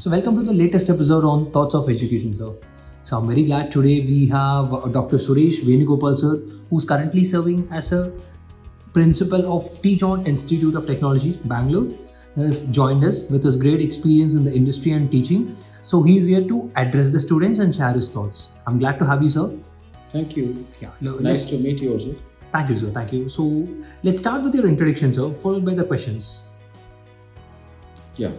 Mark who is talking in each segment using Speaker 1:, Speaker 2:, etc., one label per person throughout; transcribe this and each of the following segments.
Speaker 1: So, welcome to the latest episode on Thoughts of Education, sir. So, I'm very glad today we have Dr. Suresh Venugopal, sir, who's currently serving as a principal of Teach On Institute of Technology, Bangalore. He has joined us with his great experience in the industry and teaching. So, he is here to address the students and share his thoughts. I'm glad to have you, sir.
Speaker 2: Thank you.
Speaker 1: Yeah,
Speaker 2: Nice to meet you also.
Speaker 1: Thank you, sir. Thank you. So, let's start with your introduction, sir, followed by the questions.
Speaker 2: Yeah.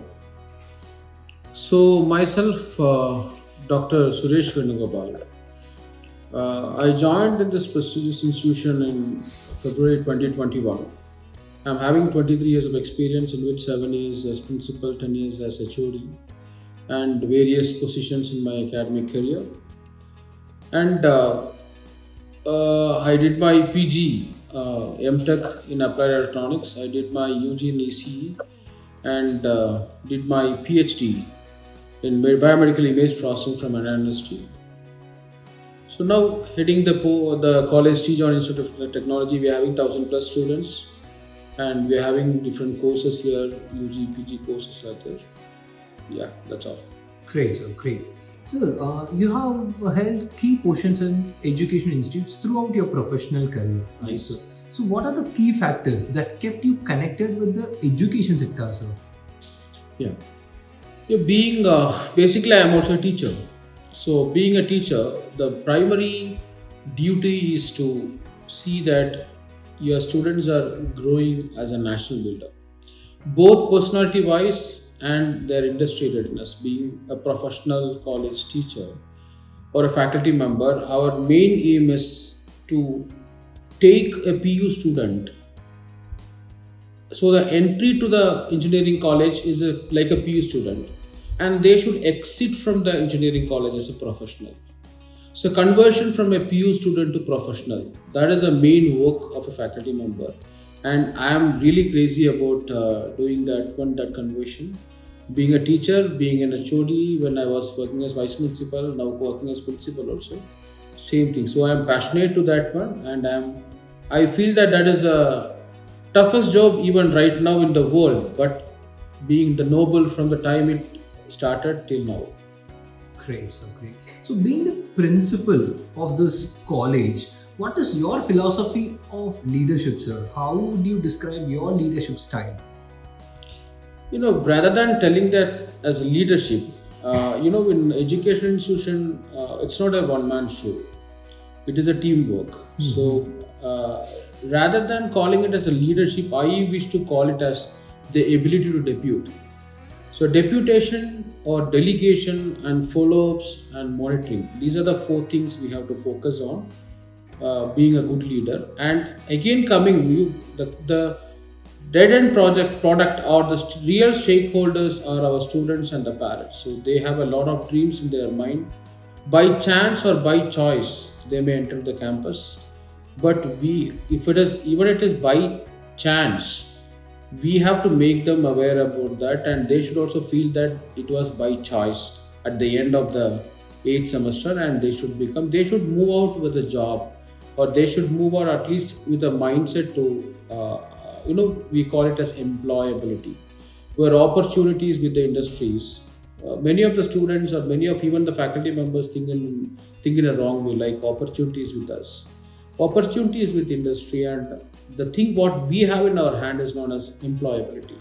Speaker 2: So myself, Dr. Suresh Venugopal. I joined in this prestigious institution in February 2021. I'm having 23 years of experience, in which 7 years as principal, 10 years as HOD, and various positions in my academic career. And I did my PG, MTech in Applied Electronics. I did my UG in ECE and did my PhD in biomedical image processing from an university. So now heading the college Teach On Institute of Technology, we are having 1,000 plus students, and we are having different courses here, UG, PG courses are there. Yeah, that's all.
Speaker 1: Great, sir. Great. Sir, you have held key positions in education institutes throughout your professional career.
Speaker 2: Nice.
Speaker 1: Sir. So, what are the key factors that kept you connected with the education sector, sir?
Speaker 2: Yeah. Being basically, I am also a teacher. So, being a teacher, the primary duty is to see that your students are growing as a national builder, both personality wise and their industry readiness. Being a professional college teacher or a faculty member, our main aim is to take a PU student. So the entry to the engineering college is like a PU student, and they should exit from the engineering college as a professional. So conversion from a PU student to professional, that is the main work of a faculty member, and I am really crazy about doing that conversion. Being a teacher, being an HOD, when I was working as vice principal, now working as principal also, same thing. So I am passionate to that one, and I feel that is a toughest job even right now in the world, but being the noble from the time it started till now.
Speaker 1: Great, sir. Great. So, being the principal of this college, what is your philosophy of leadership, sir? How would you describe your leadership style?
Speaker 2: Rather than telling that as a leadership, in education institution, it's not a one-man show. It is a teamwork. Mm-hmm. So, rather than calling it as a leadership, I wish to call it as the ability to depute. So, deputation or delegation and follow-ups and monitoring, these are the 4 things we have to focus on being a good leader. And again, the dead-end product or the real stakeholders are our students and the parents. So, they have a lot of dreams in their mind. By chance or by choice, they may enter the campus. But if it is by chance, we have to make them aware about that, and they should also feel that it was by choice at the end of the 8th semester, and they should move out with a job, or they should move out at least with a mindset to, we call it as employability, where opportunities with the industries. Many of the students or many of even the faculty members think in a wrong way, like opportunities with us. Opportunities with industry, and the thing what we have in our hand is known as employability,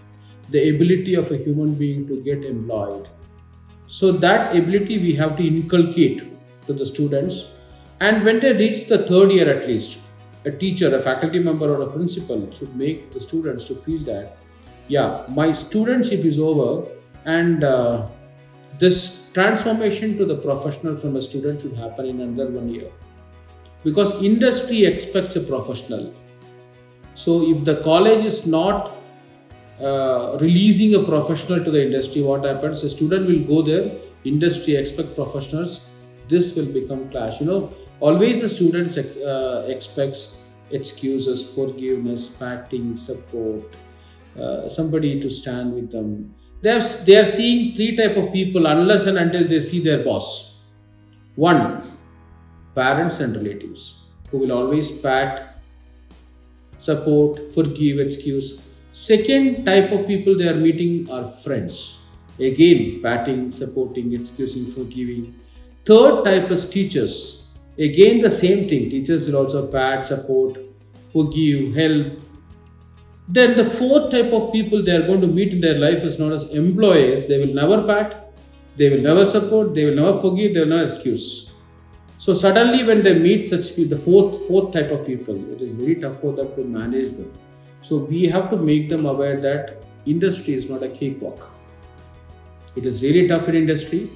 Speaker 2: the ability of a human being to get employed. So that ability we have to inculcate to the students, and when they reach the 3rd year at least, a teacher, a faculty member or a principal should make the students to feel that, yeah, my studentship is over, and this transformation to the professional from a student should happen in another 1 year. Because industry expects a professional. So if the college is not releasing a professional to the industry, what happens? A student will go there, industry expect professionals, this will become clash. Always the students expects excuses, forgiveness, packing, support, somebody to stand with them. They are seeing 3 type of people unless and until they see their boss. 1, parents and relatives, who will always pat, support, forgive, excuse. Second type of people they are meeting are friends. Again, patting, supporting, excusing, forgiving. Third type is teachers. Again, the same thing. Teachers will also pat, support, forgive, help. Then the fourth type of people they are going to meet in their life is known as employees. They will never pat, they will never support, they will never forgive, they will never excuse. So suddenly when they meet such people, the fourth type of people, it is very tough for them to manage them. So we have to make them aware that industry is not a cakewalk. It is really tough in industry.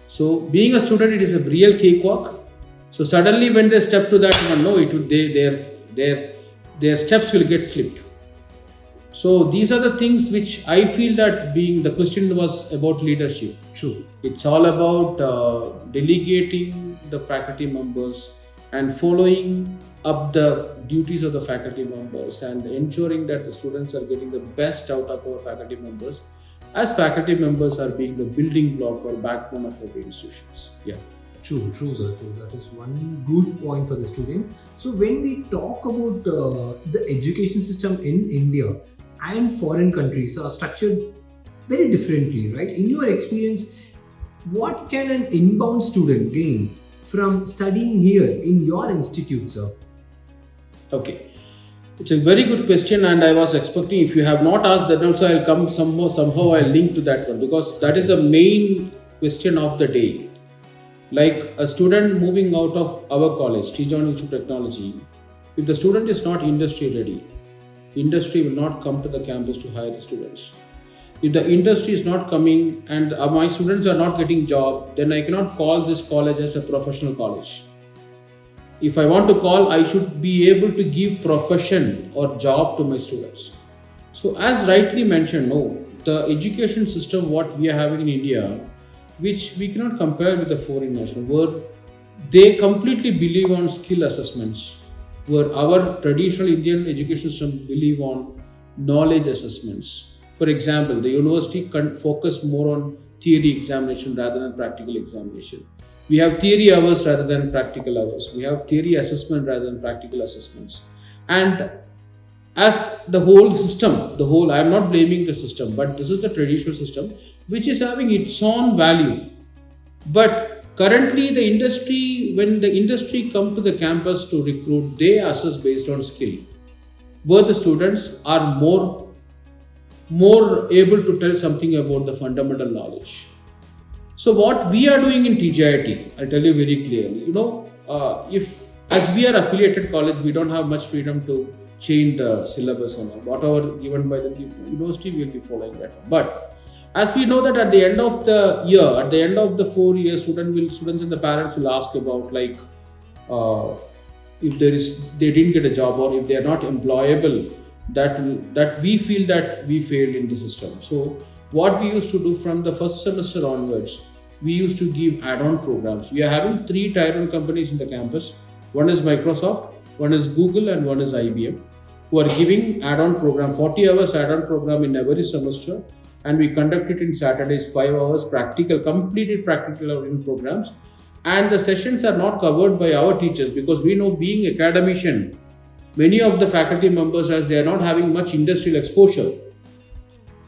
Speaker 2: So being a student, it is a real cakewalk. So suddenly when they step to that one, no, it would their steps will get slipped. So these are the things which I feel that being the question was about leadership.
Speaker 1: True.
Speaker 2: It's all about delegating the faculty members and following up the duties of the faculty members and ensuring that the students are getting the best out of our faculty members, as faculty members are being the building block or backbone of our institutions. Yeah.
Speaker 1: True, sir. True. That is one good point for the student. So when we talk about the education system in India and foreign countries are structured very differently, right? In your experience, what can an inbound student gain from studying here in your institute, sir?
Speaker 2: Okay. It's a very good question, and I was expecting if you have not asked that also, I'll come somehow I'll link to that one because that is the main question of the day. Like a student moving out of our college, T-John Institute of Technology, if the student is not industry ready, industry will not come to the campus to hire the students. If the industry is not coming and my students are not getting job, then I cannot call this college as a professional college. If I want to call, I should be able to give profession or job to my students. So as rightly mentioned, no, the education system what we are having in India, which we cannot compare with the foreign national, where they completely believe on skill assessments, where our traditional Indian education system believe on knowledge assessments. For example, the university can focus more on theory examination rather than practical examination. We have theory hours rather than practical hours. We have theory assessment rather than practical assessments. And as the whole system, I am not blaming the system, but this is the traditional system which is having its own value. But currently the industry, when the industry come to the campus to recruit, they assess based on skill, where the students are more able to tell something about the fundamental knowledge. So what we are doing in TJIT, I'll tell you very clearly, if as we are affiliated college, we don't have much freedom to change the syllabus and all. Whatever given by the university, we will be following that. But as we know that at the end of the year, at the end of the 4 years, students and the parents will ask about like if they didn't get a job or if they are not employable, that we feel that we failed in the system. So what we used to do from the first semester onwards, we used to give add-on programs. We are having 3 tier-1 companies in the campus. One is Microsoft, one is Google, and one is IBM, who are giving add-on program, 40 hours add-on program in every semester, and we conduct it in Saturdays, 5 hours practical, completed practical in programs. And the sessions are not covered by our teachers because we know, being academician, many of the faculty members, as they are not having much industrial exposure,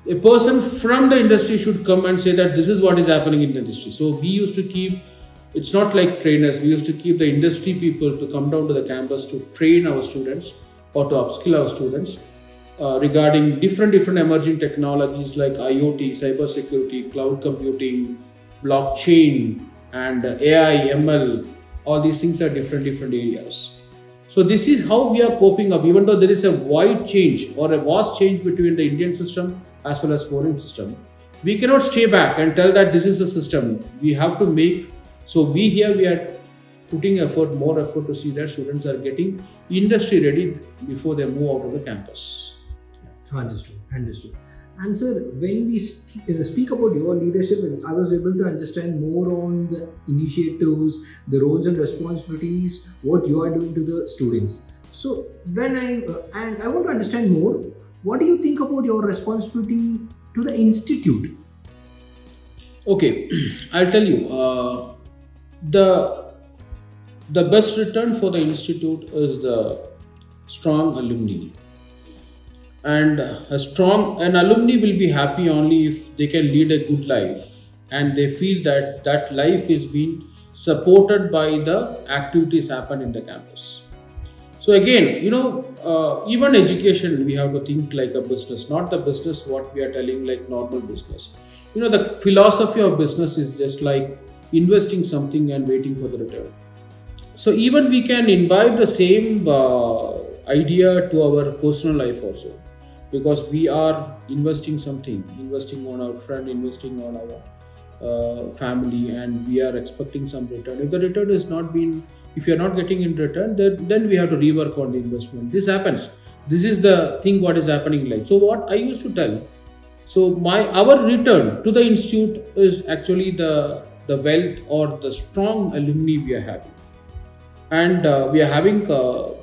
Speaker 2: a person from the industry should come and say that this is what is happening in the industry. So we used to keep, it's not like trainers, we used to keep the industry people to come down to the campus to train our students or to upskill our students regarding different emerging technologies like IoT, cybersecurity, cloud computing, blockchain, and AI, ML. All these things are different areas. So this is how we are coping up, even though there is a wide change or a vast change between the Indian system as well as foreign system. We cannot stay back and tell that this is the system. We have to make, so we are putting more effort to see that students are getting industry ready before they move out of the campus.
Speaker 1: Understood. And sir, when we speak about your leadership, I was able to understand more on the initiatives, the roles and responsibilities, what you are doing to the students. So when I want to understand more, what do you think about your responsibility to the institute?
Speaker 2: Okay, I'll tell you. The best return for the institute is the strong alumni. and an alumni will be happy only if they can lead a good life and they feel that that life is being supported by the activities happen in the campus. So again, even education, we have to think like a business, not the business what we are telling like normal business. The philosophy of business is just like investing something and waiting for the return. So even we can imbibe the same idea to our personal life also, because we are investing something, investing on our friend, investing on our family, and we are expecting some return. If the return is not being, if you are not getting in return, then we have to rework on the investment. This happens. This is the thing what is happening in life. So what I used to tell, so our return to the institute is actually the wealth or the strong alumni we are having. And we are having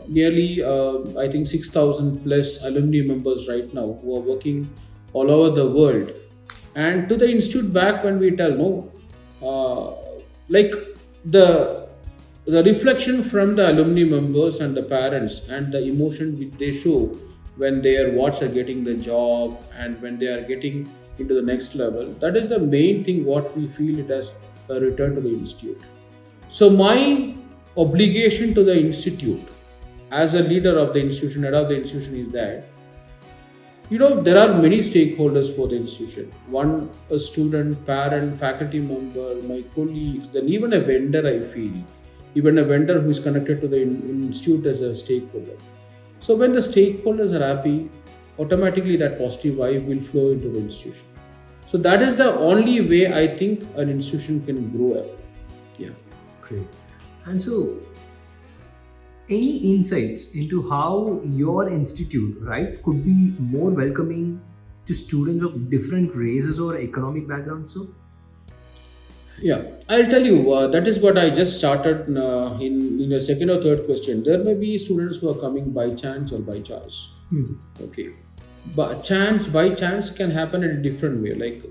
Speaker 2: nearly I think 6,000 plus alumni members right now who are working all over the world. And to the institute back, when we tell no, like the reflection from the alumni members and the parents and the emotion which they show when their wards are getting the job and when they are getting into the next level, that is the main thing what we feel it as a return to the institute. So my obligation to the institute as a leader of the institution, head of the institution, is that there are many stakeholders for the institution. One, a student, parent, faculty member, my colleagues, then even a vendor. I feel even a vendor who is connected to the institute as a stakeholder. So when the stakeholders are happy, automatically that positive vibe will flow into the institution. So that is the only way I think an institution can grow up. Yeah.
Speaker 1: Great. And so, any insights into how your institute, right, could be more welcoming to students of different races or economic backgrounds? So,
Speaker 2: Yeah, I'll tell you. That is what I just started in your second or third question. There may be students who are coming by chance or by choice. Okay, but by chance can happen in a different way. Like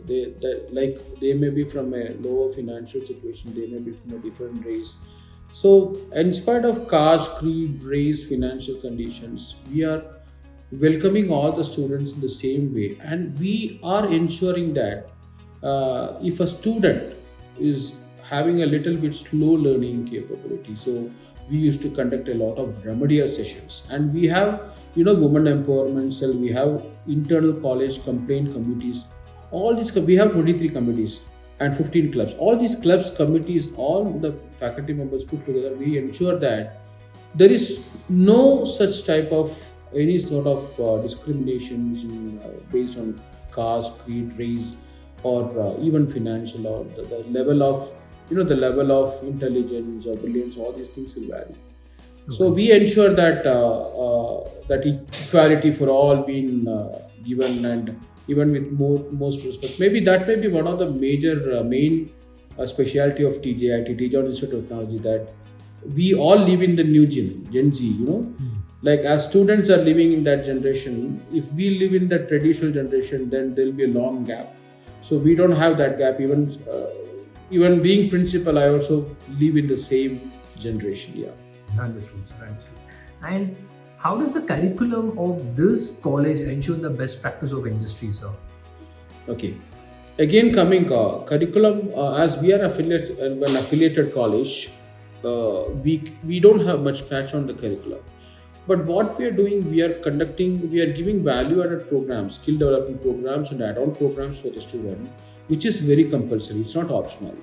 Speaker 2: they may be from a lower financial situation. They may be from a different race. So, in spite of caste, creed, race, financial conditions, we are welcoming all the students in the same way, and we are ensuring that if a student is having a little bit slow learning capability, so we used to conduct a lot of remedial sessions, and we have women empowerment cell, we have internal college complaint committees, all these we have 23 committees and 15 clubs. All these clubs, committees, all the faculty members put together, we ensure that there is no such type of any sort of discriminations based on caste, creed, race, or even financial, or the level of the level of intelligence or brilliance. All these things will vary. So we ensure that that equality for all being given, and even with most respect. Maybe that may be one of the major main specialty of TJIT, Tijon Institute of Technology, that we all live in the new Gen Z. Like as students are living in that generation, if we live in the traditional generation, then there will be a long gap. So we don't have that gap. Even being principal, I also live in the same generation. Yeah.
Speaker 1: Understood. And how does the curriculum of this college ensure the best practice of industry, sir?
Speaker 2: Okay. Again, coming curriculum, as we are an affiliated college, we don't have much catch on the curriculum. But what we are doing, we are giving value-added programs, skill development programs, and add-on programs for the student, which is very compulsory. It's not optional.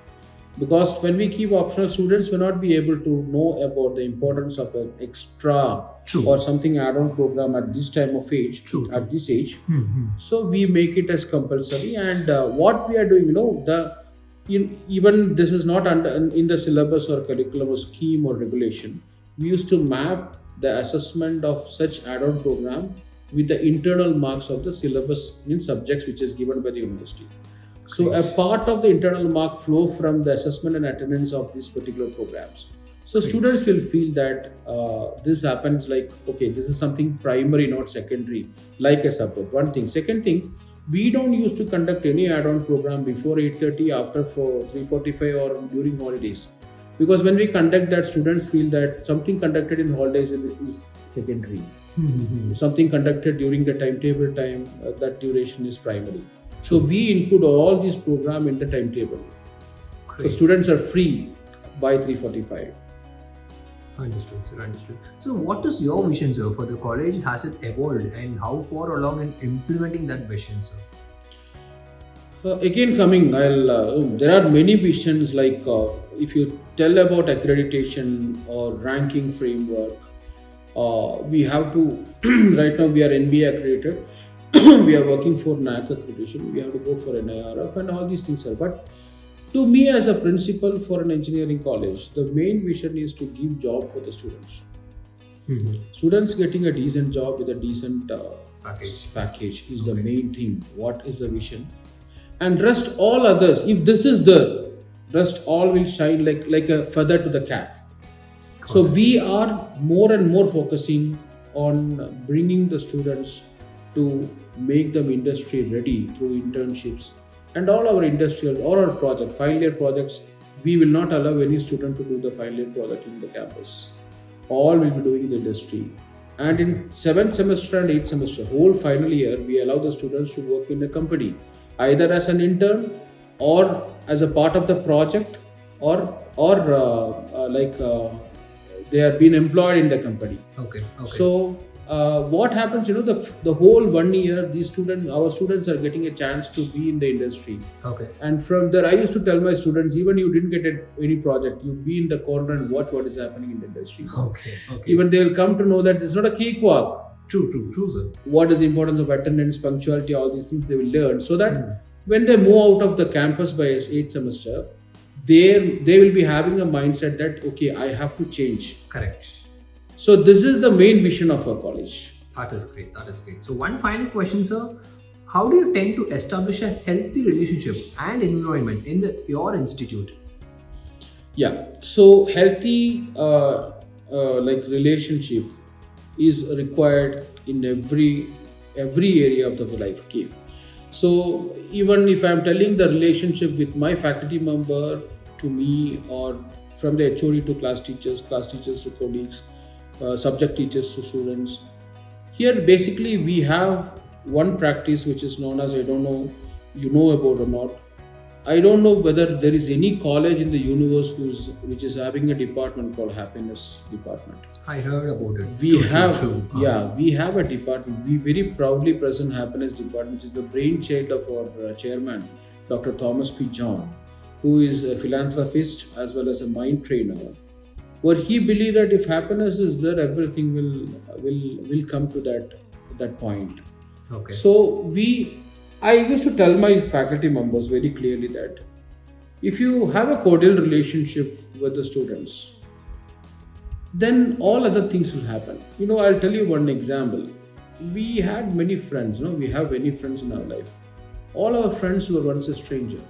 Speaker 2: Because when we keep optional, students may not be able to know about the importance of an extra or something add-on program at this time of age, at this age. So we make it as compulsory. And what we are doing, even this is not in the syllabus or curriculum or scheme or regulation. We used to map the assessment of such add-on program with the internal marks of the syllabus in subjects which is given by the university. So a part of the internal mark flow from the assessment and attendance of these particular programs. So students will feel that this happens like, okay, this is something primary, not secondary, like a subject. One thing. Second thing, we don't used to conduct any add-on program before 8:30, after 3:45, or during holidays. Because when we conduct that, students feel that something conducted in holidays is secondary. Something conducted during the timetable time, that duration is primary. So we include all these program in the timetable. So
Speaker 1: Great.
Speaker 2: students are free by 3:45.
Speaker 1: Understood, sir. Understood. So, what is your vision, sir, for the college? Has it evolved, and how far along in implementing that vision, sir?
Speaker 2: Again, coming, there are many visions like if you tell about accreditation or ranking framework, we have to, right now we are NBA accredited, we are working for NAC accreditation, we have to go for NIRF and all these things are. But to me as a principal for an engineering college, the main vision is to give job for the students. Students getting a decent job with a decent package is the main thing. What is the vision? And rest all others, if this is there, rest all will shine like a feather to the cap. So we are more and more focusing on bringing the students to make them industry ready through internships and all our industrial or our project, final year projects. We will not allow any student to do the final year project in the campus. All will be doing in the industry. And in 7th semester and 8th semester, whole final year, we allow the students to work in a company, either as an intern or as a part of the project, or they are being employed in the company.
Speaker 1: Okay.
Speaker 2: So what happens, the whole 1 year, our students are getting a chance to be in the industry.
Speaker 1: Okay.
Speaker 2: And from there, I used to tell my students, even you didn't get any project, you be in the corner and watch what is happening in the industry.
Speaker 1: Okay.
Speaker 2: Even they will come to know that it's not a cakewalk.
Speaker 1: True, sir.
Speaker 2: What is the importance of attendance, punctuality, all these things they will learn, so that when they move out of the campus by 8th semester, they will be having a mindset that, okay, I have to change.
Speaker 1: Correct.
Speaker 2: So this is the main vision of our college.
Speaker 1: That is great. So, one final question, sir. How do you tend to establish a healthy relationship and environment in your institute?
Speaker 2: Yeah. So healthy relationship is required in every area of the life. Okay. So even if I'm telling the relationship with my faculty member to me, or from the HOD to class teachers to colleagues, subject teachers to students, here basically we have one practice which is known as, I don't know you know about or not, I don't know whether there is any college in the universe which is having a department called happiness department.
Speaker 1: I heard about it.
Speaker 2: We have a department. We very proudly present happiness department, which is the brainchild of our chairman, Dr. Thomas P. John, who is a philanthropist as well as a mind trainer. Where he believed that if happiness is there, everything will come to that point.
Speaker 1: Okay.
Speaker 2: So I used to tell my faculty members very clearly that if you have a cordial relationship with the students, then all other things will happen. I'll tell you one example. We had many friends, we have many friends in our life. All our friends were once a stranger.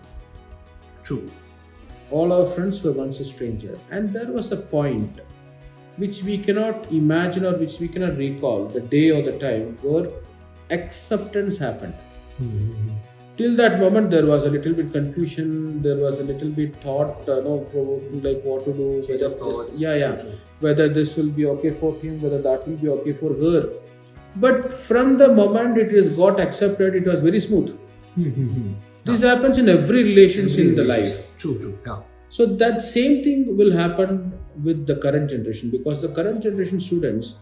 Speaker 1: True.
Speaker 2: All our friends were once a stranger. And there was a point which we cannot imagine or which we cannot recall, the day or the time where acceptance happened. Till that moment, there was a little bit confusion. There was a little bit thought, provoking, like what to do. Whether this will be okay for him, whether that will be okay for her. But from the moment it is got accepted, it was very smooth. This happens in every relationship in the life.
Speaker 1: True. Yeah.
Speaker 2: So that same thing will happen with the current generation, because the current generation students,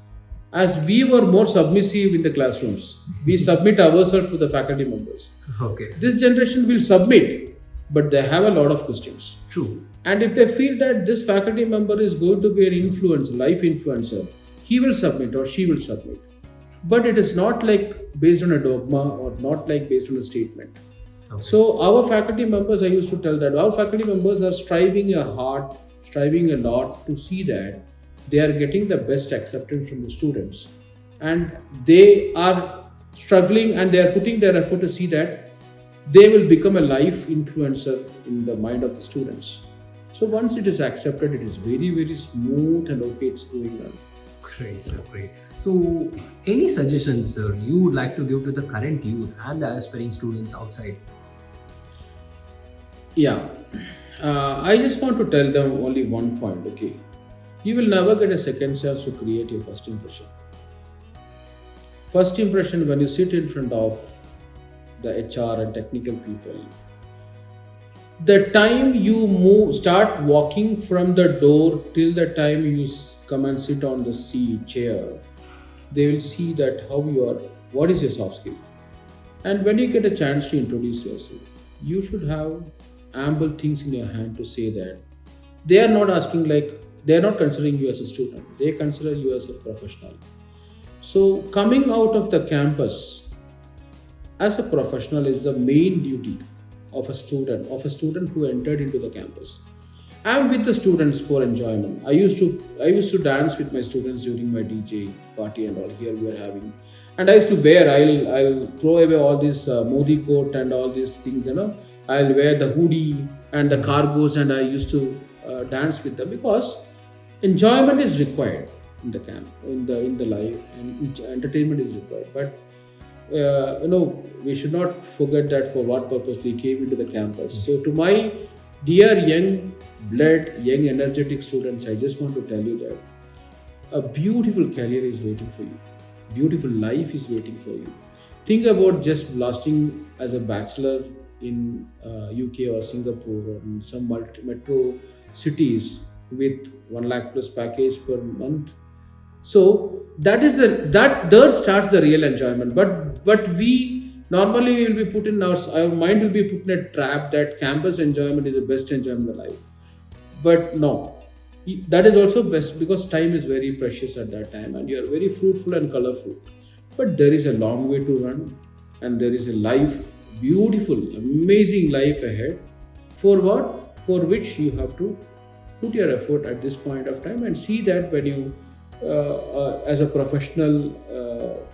Speaker 2: as we were more submissive in the classrooms, we submit ourselves to the faculty members.
Speaker 1: Okay.
Speaker 2: This generation will submit, but they have a lot of questions.
Speaker 1: True.
Speaker 2: And if they feel that this faculty member is going to be an influencer, life influencer, he will submit or she will submit. But it is not like based on a dogma or not like based on a statement.
Speaker 1: Okay.
Speaker 2: So our faculty members, I used to tell that our faculty members are striving a lot to see that they are getting the best acceptance from the students, and they are struggling and they are putting their effort to see that they will become a life influencer in the mind of the students. So once it is accepted, it is very, very smooth and okay, it's going on.
Speaker 1: Great, sir. Great. So, any suggestions, sir, you would like to give to the current youth and the aspiring students outside?
Speaker 2: Yeah. I just want to tell them only one point, okay? You will never get a second chance to create your first impression. First impression, when you sit in front of the HR and technical people, the time you start walking from the door till the time you come and sit on the chair, they will see that how you are, what is your soft skill. And when you get a chance to introduce yourself, you should have ample things in your hand to say that they are not asking, like, they are not considering you as a student, they consider you as a professional. So coming out of the campus as a professional is the main duty of a student who entered into the campus. I'm with the students for enjoyment. I used to dance with my students during my DJ party and all. Here we are having, and I used to wear. I'll throw away all this Modi coat and all these things. I'll wear the hoodie and the cargos, and I used to dance with them because enjoyment is required in the camp, in the life, and entertainment is required. But we should not forget that for what purpose we came into the campus. So to my dear young blood, young energetic students, I just want to tell you that a beautiful career is waiting for you. Beautiful life is waiting for you. Think about just blasting as a bachelor in UK or Singapore or in some metro cities with 1 lakh plus package per month. So that there starts the real enjoyment. But we normally will be put in our mind will be put in a trap that campus enjoyment is the best enjoyment of life. But no, that is also best because time is very precious at that time and you are very fruitful and colorful. But there is a long way to run, and there is a life, beautiful, amazing life ahead. For what? For which you have to put your effort at this point of time and see that when you as a professional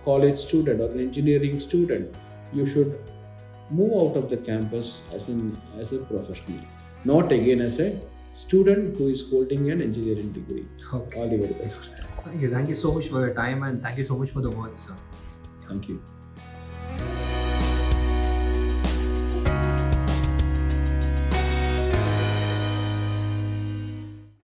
Speaker 2: college student or an engineering student, you should move out of the campus as a professional, not again as a student who is holding an engineering degree.
Speaker 1: Okay.
Speaker 2: All the very best.
Speaker 1: Thank you. Thank you so much for your time and thank you so much for the words, sir.
Speaker 2: Thank you.